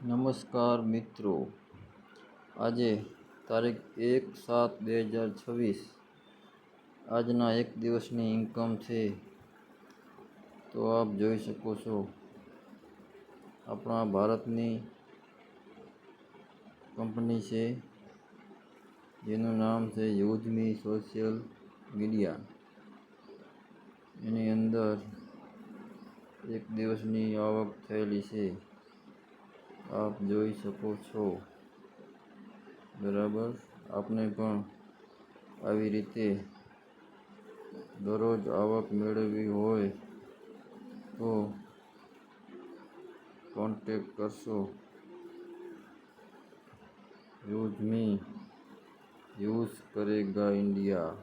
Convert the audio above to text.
નમસ્કાર મિત્રો, આજે તારીખ 1/7/2026 આજના એક દિવસની ઇન્કમ છે. તો આપ જોઈ શકો છો, આપણા ભારતની કંપની છે જેનું નામ છે યુઝમી સોશિયલ મીડિયા. એની અંદર એક દિવસની આવક થયેલી છે, આપ જોઈ શકો છો. બરાબર, આપને પણ આવી રીતે દરરોજ આવક મેળવવી હોય તો કોન્ટેક કરશો. યુઝમી, યુઝ કરેગા ઇન્ડિયા.